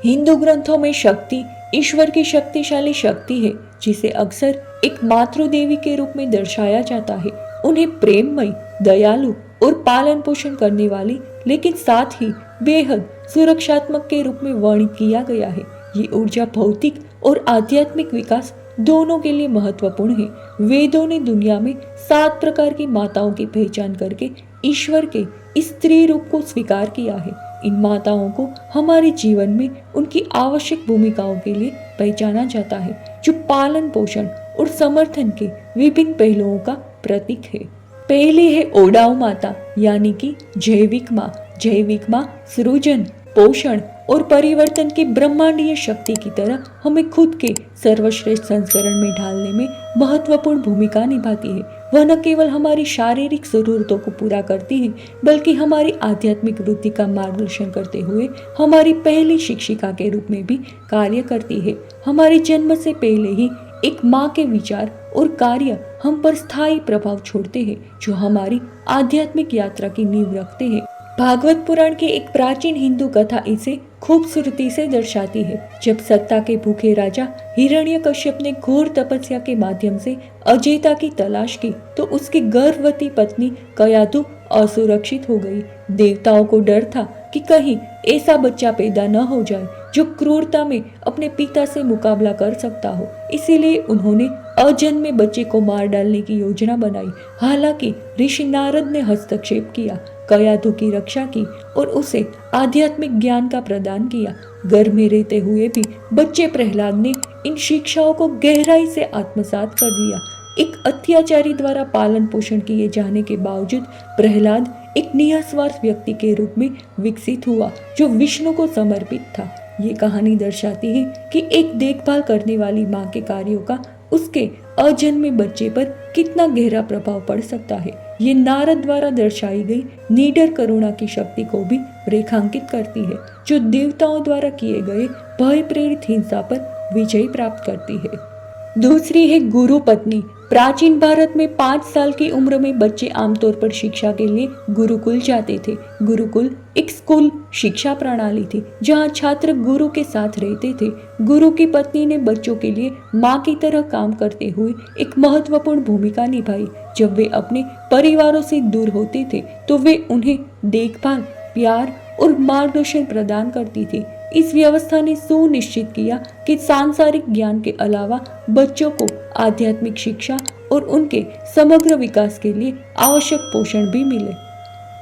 हिंदू ग्रंथों में शक्ति ईश्वर की शक्तिशाली शक्ति है, जिसे अक्सर एक मातृदेवी के रूप में दर्शाया जाता है। उन्हें प्रेममयी, दयालु और पालन पोषण करने वाली, लेकिन साथ ही बेहद सुरक्षात्मक के रूप में वर्णित किया गया है। ये ऊर्जा भौतिक और आध्यात्मिक विकास दोनों के लिए महत्वपूर्ण है। वेदों ने दुनिया में 7 प्रकार की माताओं की पहचान करके ईश्वर के इस स्त्री रूप को स्वीकार किया है। इन माताओं को हमारे जीवन में उनकी आवश्यक भूमिकाओं के लिए पहचाना जाता है, जो पालन पोषण और समर्थन के विभिन्न पहलुओं का प्रतीक है। पहली है ओडाऊ माता, यानी कि जैविक माँ। जैविक माँ सृजन, पोषण और परिवर्तन की ब्रह्मांडीय शक्ति की तरह हमें खुद के सर्वश्रेष्ठ संस्करण में ढालने में महत्वपूर्ण भूमिका निभाती है। वह न केवल हमारी शारीरिक जरूरतों को पूरा करती है, बल्कि हमारी आध्यात्मिक वृद्धि का मार्गदर्शन करते हुए हमारी पहली शिक्षिका के रूप में भी कार्य करती है। हमारे जन्म से पहले ही एक माँ के विचार और कार्य हम पर स्थायी प्रभाव छोड़ते हैं, जो हमारी आध्यात्मिक यात्रा की नींव रखते हैं। भागवत पुराण की एक प्राचीन हिंदू कथा इसे खूबसूरती से दर्शाती है। जब सत्ता के भूखे राजा हिरण्यकश्यप ने घोर तपस्या के माध्यम से अजयता की तलाश की, तो उसकी गर्भवती पत्नी कयाधु असुरक्षित हो गई। देवताओं को डर था कि कहीं ऐसा बच्चा पैदा न हो जाए जो क्रूरता में अपने पिता से मुकाबला कर सकता हो। इसीलिए उन्होंने अजन्मे बच्चे को मार डालने की योजना बनाई। हालांकि ऋषि नारद ने हस्तक्षेप किया, कयाधु की रक्षा की और उसे आध्यात्मिक ज्ञान का प्रदान किया। घर में रहते हुए भी बच्चे प्रहलाद ने इन शिक्षाओं को गहराई से आत्मसात कर लिया। एक अत्याचारी द्वारा पालन पोषण किए जाने के बावजूद प्रहलाद एक निस्वार्थ व्यक्ति के रूप में विकसित हुआ, जो विष्णु को समर्पित था। ये कहानी दर्शाती है कि एक देखभाल करने वाली माँ के कार्यों का उसके अजन्मे बच्चे पर कितना गहरा प्रभाव पड़ सकता है। ये नारद द्वारा दर्शाई गई निडर करुणा की शक्ति को भी रेखांकित करती है, जो देवताओं द्वारा किए गए भय प्रेरित हिंसा पर विजय प्राप्त करती है। दूसरी है गुरु पत्नी। प्राचीन भारत में 5 साल की उम्र में बच्चे आमतौर पर शिक्षा के लिए गुरुकुल जाते थे। गुरुकुल एक स्कूल शिक्षा प्रणाली थी, जहां छात्र गुरु के साथ रहते थे। गुरु की पत्नी ने बच्चों के लिए माँ की तरह काम करते हुए एक महत्वपूर्ण भूमिका निभाई। जब वे अपने परिवारों से दूर होते थे, तो वे उन्हें देखभाल, प्यार और मार्गदर्शन प्रदान करती थी। इस व्यवस्था ने सुनिश्चित किया कि सांसारिक ज्ञान के अलावा बच्चों को आध्यात्मिक शिक्षा और उनके समग्र विकास के लिए आवश्यक पोषण भी मिले।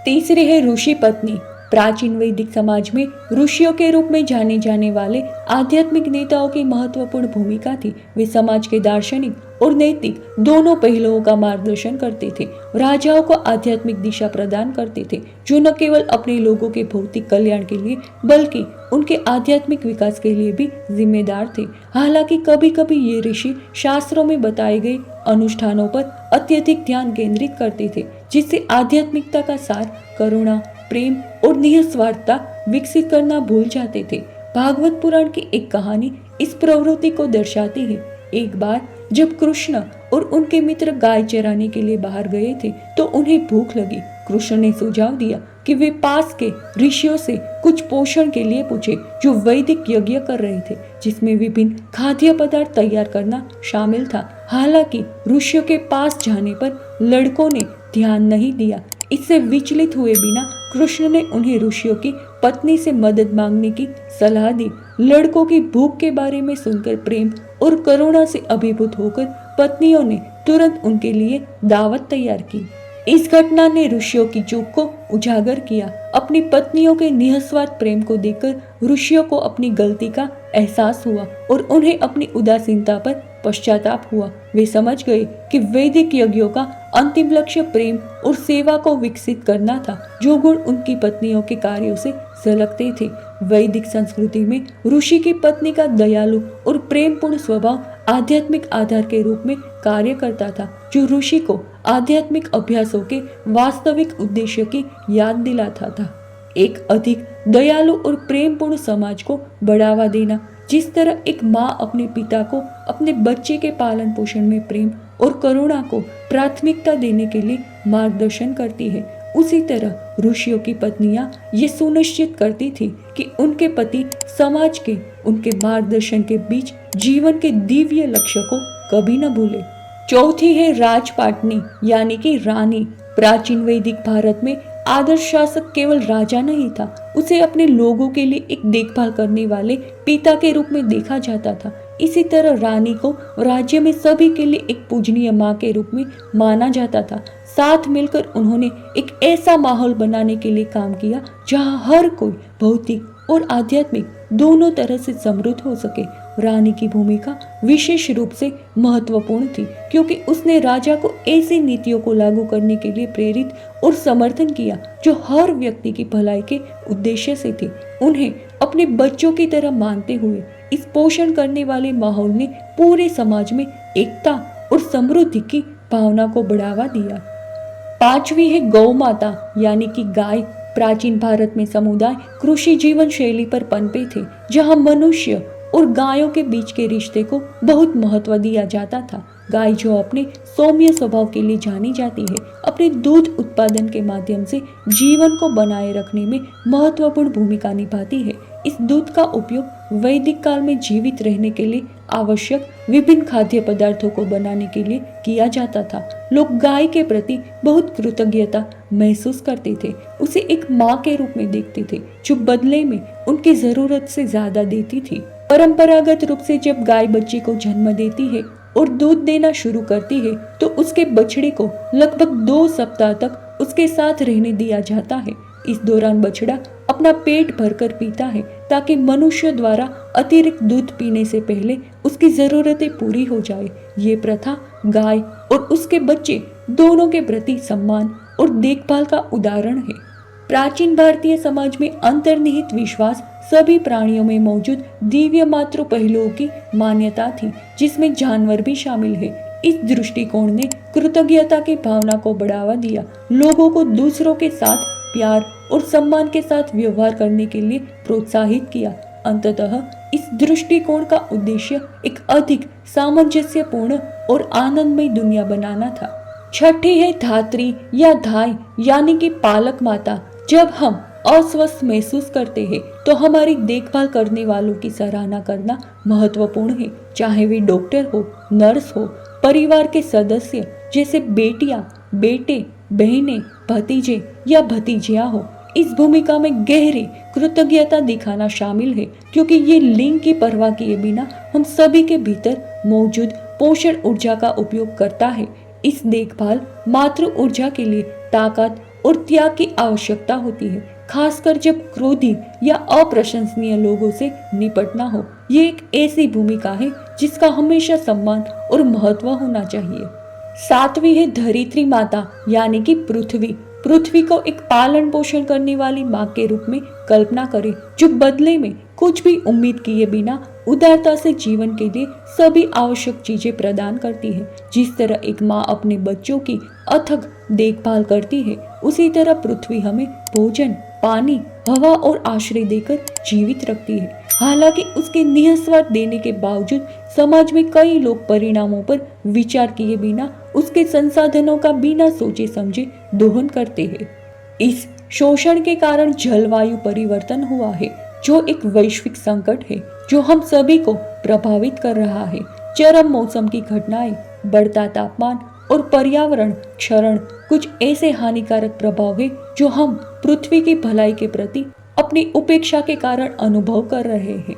तीसरी है ऋषि पत्नी। प्राचीन वैदिक समाज में ऋषियों के रूप में जाने जाने वाले आध्यात्मिक नेताओं की महत्वपूर्ण भूमिका थी। वे समाज के दार्शनिक और नैतिक दोनों पहलुओं का मार्गदर्शन करते थे। राजाओं को आध्यात्मिक दिशा प्रदान करते थे, जो न केवल अपने लोगों के भौतिक कल्याण के लिए बल्कि उनके आध्यात्मिक विकास के लिए भी जिम्मेदार थे। हालांकि कभी कभी ये ऋषि शास्त्रों में बताए गए अनुष्ठानों पर अत्यधिक ध्यान केंद्रित करते थे, जिससे आध्यात्मिकता का सार, करुणा, प्रेम और निस्वार्थता विकसित करना भूल जाते थे। भागवत पुराण की एक कहानी इस प्रवृत्ति को दर्शाती है। एक बार जब कृष्ण और उनके मित्र गाय चराने के लिए बाहर गए थे, तो उन्हें भूख लगी। कृष्ण ने सुझाव दिया कि वे पास के ऋषियों से कुछ पोषण के लिए पूछे, जो वैदिक यज्ञ कर रहे थे, जिसमें विभिन्न खाद्य पदार्थ तैयार करना शामिल था। हालांकि ऋषियों के पास जाने पर लड़कों ने ध्यान नहीं दिया। इससे विचलित हुए बिना कृष्ण ने उन्हें ऋषियों की पत्नी से मदद मांगने की सलाह दी। लड़कों की भूख के बारे में सुनकर प्रेम और करुणा से अभिभूत होकर पत्नियों ने तुरंत उनके लिए दावत तैयार की। इस घटना ने ऋषियों की चूक को उजागर किया। अपनी पत्नियों के निस्वार्थ प्रेम को देखकर ऋषियों को अपनी गलती का एहसास हुआ और उन्हें अपनी उदासीनता पर पश्चाताप हुआ। वे समझ गए कि वैदिक यज्ञों का अंतिम लक्ष्य प्रेम और सेवा को विकसित करना था, जो गुण उनकी पत्नियों के कार्यों से झलकते थे। वैदिक संस्कृति में ऋषि की पत्नी का दयालु और प्रेमपूर्ण स्वभाव आध्यात्मिक आधार के रूप में कार्य करता था, जो ऋषि को आध्यात्मिक अभ्यासों के वास्तविक उद्देश्य की याद दिलाता था। एक अधिक दयालु और प्रेमपूर्ण समाज को बढ़ावा देना। जिस तरह एक माँ अपने पिता को अपने बच्चे के पालन पोषण में प्रेम और करुणा को प्राथमिकता देने के लिए मार्गदर्शन करती है, उसी तरह ऋषियों की पत्नियां ये सुनिश्चित करती थी कि उनके पति समाज के उनके मार्गदर्शन के बीच जीवन के दिव्य लक्ष्य को कभी न भूले। चौथी है राजपाटनी यानी कि रानी। प्राचीन वैदिक भारत में आदर्श शासक केवल राजा नहीं था, उसे अपने लोगों के लिए एक देखभाल करने वाले पिता के रूप में देखा जाता था। इसी तरह रानी को राज्य में सभी के लिए एक पूजनीय माँ के रूप में माना जाता था। साथ मिलकर उन्होंने एक ऐसा माहौल बनाने के लिए काम किया जहाँ हर कोई भौतिक और आध्यात्मिक दोनों तरह से समृद्ध हो सके। रानी की भूमिका विशेष रूप से महत्वपूर्ण थी क्योंकि उसने राजा को ऐसी नीतियों को लागू करने के लिए प्रेरित और समर्थन किया जो हर व्यक्ति की भलाई के उद्देश्य से थी। उन्हें अपने बच्चों की तरह मानते हुए इस पोषण करने वाले माहौल ने पूरे समाज में एकता और समृद्धि की भावना को बढ़ावा दिया। पांचवी है गौ माता यानी कि गाय। प्राचीन भारत में समुदाय कृषि जीवन शैली पर पनपे थे, जहां मनुष्य और गायों के बीच के रिश्ते को बहुत महत्व दिया जाता था। गाय जो अपने सौम्य स्वभाव के लिए जानी जाती है, अपने दूध उत्पादन के माध्यम से जीवन को बनाए रखने में महत्वपूर्ण भूमिका निभाती है। इस दूध का उपयोग वैदिक काल में जीवित रहने के लिए आवश्यक विभिन्न खाद्य पदार्थों को बनाने के लिए किया जाता था। लोग गाय के प्रति बहुत कृतज्ञता महसूस करते थे, उसे एक माँ के रूप में देखते थे जो बदले में उनकी जरूरत से ज्यादा देती थी। परंपरागत रूप से जब गाय बच्चे को जन्म देती है और दूध देना शुरू करती है तो उसके बछड़े को लगभग 2 सप्ताह तक उसके साथ रहने दिया जाता है। इस दौरान बछड़ा अपना पेट भरकर पीता है ताकि मनुष्य द्वारा अतिरिक्त दूध पीने से पहले उसकी जरूरतें पूरी हो जाए। ये प्रथा गाय और उसके बच्चे दोनों के प्रति सम्मान और देखभाल का उदाहरण है। प्राचीन भारतीय समाज में अंतर्निहित विश्वास सभी प्राणियों में मौजूद दिव्य मातृ पहलुओं की मान्यता थी, जिसमें जानवर भी शामिल है। इस दृष्टिकोण ने कृतज्ञता की भावना को बढ़ावा दिया, लोगों को दूसरों के साथ प्यार और सम्मान के साथ व्यवहार करने के लिए प्रोत्साहित किया। अंततः इस दृष्टिकोण का उद्देश्य एक अधिक सामंजस्यपूर्ण और आनंदमय दुनिया बनाना था। छठी है धात्री या धाय यानी कि पालक माता। जब हम अस्वस्थ महसूस करते हैं तो हमारी देखभाल करने वालों की सराहना करना महत्वपूर्ण है, चाहे वे डॉक्टर हो, नर्स हो, परिवार के सदस्य जैसे बेटियां, बेटे, बहनें, भतीजे या भतीजियां हो। इस भूमिका में गहरी कृतज्ञता दिखाना शामिल है क्योंकि ये लिंग की परवाह किए बिना हम सभी के भीतर मौजूद पोषण ऊर्जा का उपयोग करता है। इस देखभाल मातृ ऊर्जा के लिए ताकत और त्याग की आवश्यकता होती है, खासकर जब क्रोधी या अप्रशंसनीय लोगों से निपटना हो। ये एक ऐसी भूमिका है जिसका हमेशा सम्मान और महत्व होना चाहिए। सातवीं है धरित्री माता यानी कि पृथ्वी। पृथ्वी को एक पालन पोषण करने वाली माँ के रूप में कल्पना करें, जो बदले में कुछ भी उम्मीद किए बिना उदारता से जीवन के लिए सभी आवश्यक चीजें प्रदान करती है। जिस तरह एक माँ अपने बच्चों की अथक देखभाल करती है, उसी तरह पृथ्वी हमें भोजन, पानी, हवा और आश्रय देकर जीवित रखती है। हालांकि उसके निस्वार्थ देने के बावजूद समाज में कई लोग परिणामों पर विचार किए बिना उसके संसाधनों का बिना सोचे समझे दोहन करते हैं। इस शोषण के कारण जलवायु परिवर्तन हुआ है, जो एक वैश्विक संकट है जो हम सभी को प्रभावित कर रहा है। चरम मौसम की घटनाएं, बढ़ता तापमान और पर्यावरण क्षरण कुछ ऐसे हानिकारक प्रभाव है जो हम पृथ्वी की भलाई के प्रति अपनी उपेक्षा के कारण अनुभव कर रहे हैं।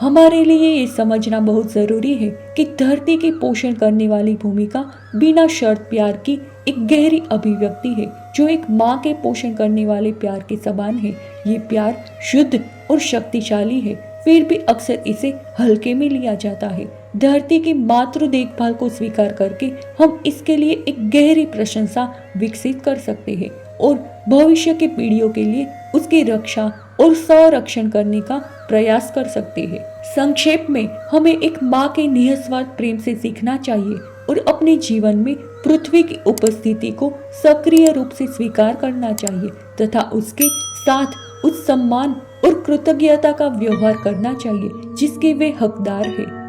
हमारे लिए ये समझना बहुत जरूरी है कि धरती की पोषण करने वाली भूमिका बिना शर्त प्यार की एक गहरी अभिव्यक्ति है, जो एक माँ के पोषण करने वाले प्यार के समान है। ये प्यार शुद्ध और शक्तिशाली है, फिर भी अक्सर इसे हल्के में लिया जाता है। धरती की मातृ देखभाल को स्वीकार करके हम इसके लिए एक गहरी प्रशंसा विकसित कर सकते हैं और भविष्य की पीढ़ियों के लिए उसकी रक्षा और संरक्षण करने का प्रयास कर सकते हैं। संक्षेप में हमें एक माँ के निस्वार्थ प्रेम से सीखना चाहिए और अपने जीवन में पृथ्वी की उपस्थिति को सक्रिय रूप से स्वीकार करना चाहिए तथा उसके साथ उस सम्मान और कृतज्ञता का व्यवहार करना चाहिए जिसके वे हकदार हैं।